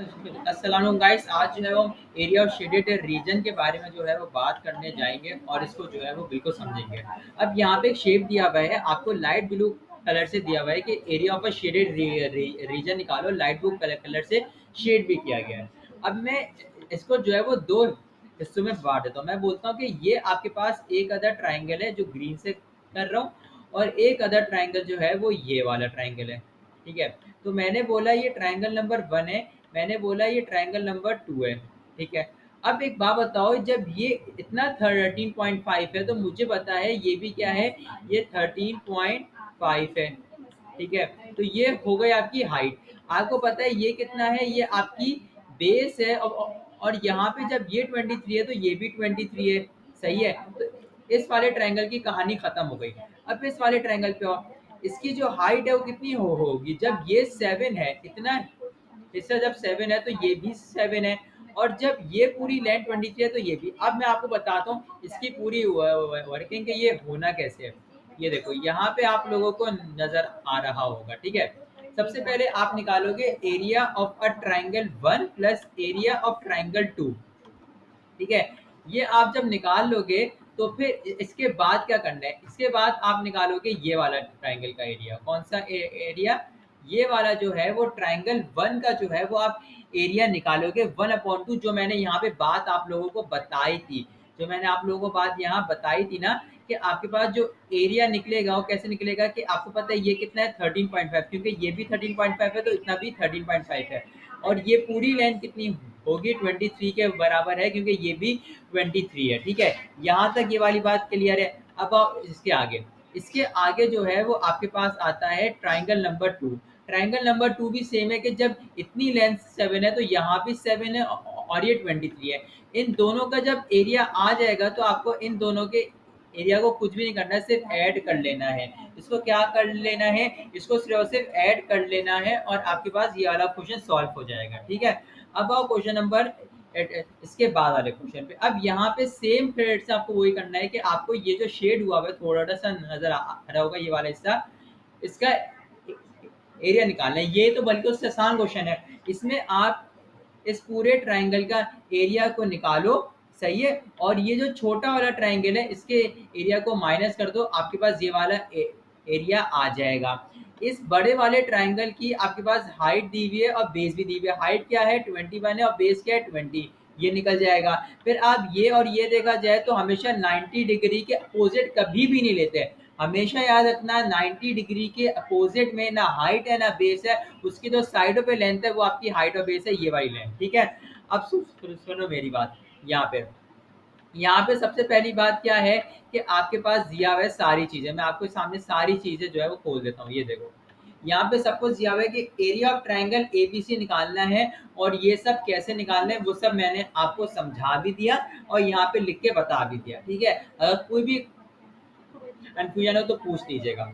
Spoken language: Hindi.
अस्सलाम गाइस, आज जो है वो एरिया ऑफ शेडेड रीजन के बारे में जो है वो बात करने जाएंगे और इसको जो है वो बिल्कुल समझेंगे। अब यहाँ पे एक शेप दिया हुआ है, आपको लाइट ब्लू कलर से दिया हुआ है कि area of a shaded region निकालो। लाइट ब्लू कलर से शेड भी किया गया है। अब मैं इसको जो है वो दो हिस्सों में बांट देता हूँ। मैं बोलता हूँ कि ये आपके पास एक अदर ट्राइंगल है जो ग्रीन से कर रहा हूँ, और एक अदर ट्राइंगल जो है वो ये वाला ट्राइंगल है। ठीक है, तो मैंने बोला ये ट्राइंगल नंबर 1 है, मैंने बोला ये ट्रायंगल नंबर 2 है। ठीक है, अब एक बात बताओ, जब ये इतना 13.5 है तो मुझे पता है ये भी क्या है, ये 13.5 है। ठीक है, तो ये हो गई आपकी हाइट। आपको पता है ये कितना है, ये आपकी बेस है। और यहाँ पे जब ये 23 है तो ये भी 23 है। सही है, तो इस वाले ट्रायंगल की कहानी खत्म हो गई। अब इस वाले ट्रायंगल पे आओ, इसकी जो हाइट है वो कितनी होगी, जब ये 7 है, इतना हिस्सा जब 7 है तो ये भी 7 है, और जब ये पूरी लेंथ 23 है तो ये भी। अब मैं आपको बताता हूँ इसकी पूरी वर्किंग के ये होना कैसे है। ये देखो, यहाँ पे आप लोगों को नजर आ रहा होगा। ठीक है, सबसे पहले आप निकालोगे area of a triangle 1 plus area of triangle 2। ठीक है, ये आप जब निकाल लोगे तो फिर इसके बाद क्या करना है, इसके बाद आप निकालोगे ये वाला ट्राइंगल का एरिया। कौन सा एरिया, ये वाला जो है वो ट्राइंगल 1 का जो है वो आप एरिया निकालोगे 1/2। जो मैंने यहाँ पे बात आप लोगों को बताई थी, जो मैंने आप लोगों को बात यहाँ बताई थी ना, कि आपके पास जो एरिया निकलेगा वो कैसे निकलेगा, कि आपको पता है ये कितना है 13.5, क्योंकि ये भी 13.5 है तो इतना भी 13.5 है। और ये पूरी लेंथ कितनी होगी, 23 के बराबर है, क्योंकि ये भी 23 है। ठीक है, यहाँ तक ये वाली बात क्लियर है। अब आप इसके आगे जो है वो आपके पास आता है ट्राइंगल नंबर 2। ट्राइंगल नंबर 2 भी सेम है कि जब इतनी लेंथ 7 है तो यहाँ भी 7 है और ये 23 है। इन दोनों का जब एरिया आ जाएगा तो आपको इन दोनों के एरिया को कुछ भी नहीं करना है, सिर्फ ऐड कर लेना है। इसको क्या कर लेना है, इसको सिर्फ और सिर्फ ऐड कर लेना है और आपके पास ये वाला क्वेश्चन सॉल्व हो जाएगा। ठीक है, अब आओ क्वेश्चन नंबर इसके बाद वाले क्वेश्चन पे। अब यहाँ पे सेम थ्रेड से आपको वही करना है कि आपको ये जो शेड हुआ है थोड़ा सा नजर आ रहा होगा, ये वाला हिस्सा, इसका एरिया निकालना है। ये तो बल्कि उससे आसान क्वेश्चन है। इसमें आप इस पूरे ट्राइंगल का एरिया को निकालो। सही है, और ये जो छोटा वाला ट्राइंगल है इसके एरिया को माइनस कर दो, आपके पास ये वाला एरिया आ जाएगा। इस बड़े वाले ट्राइंगल की आपके पास हाइट दी हुई है और बेस भी दी हुई है। हाइट क्या है 21 है और बेस क्या है 20, ये निकल जाएगा। फिर आप ये और ये देखा जाए तो हमेशा 90 डिग्री के अपोजिट कभी भी नहीं लेते हैं। हमेशा याद रखना 90 डिग्री के अपोजिट में ना हाइट है ना बेस है, उसकी जो साइडों पे लेंथ है वो आपकी हाइट और बेस है, ये वाली लेंथ। ठीक है, अब सुनो मेरी बात। यहाँ पे सबसे पहली बात क्या है कि आपके पास दिया हुआ है सारी चीजें। मैं आपको सामने सारी चीजें जो है वो खोल देता हूँ। ये देखो, यहाँ पे सब कुछ दिया हुआ है कि एरिया ऑफ ट्राइंगल एबीसी निकालना है, और ये सब कैसे निकालना है वो सब मैंने आपको समझा भी दिया और यहाँ पे लिख के बता भी दिया। ठीक है, अगर कोई भी कंफ्यूजन हो तो पूछ लीजिएगा।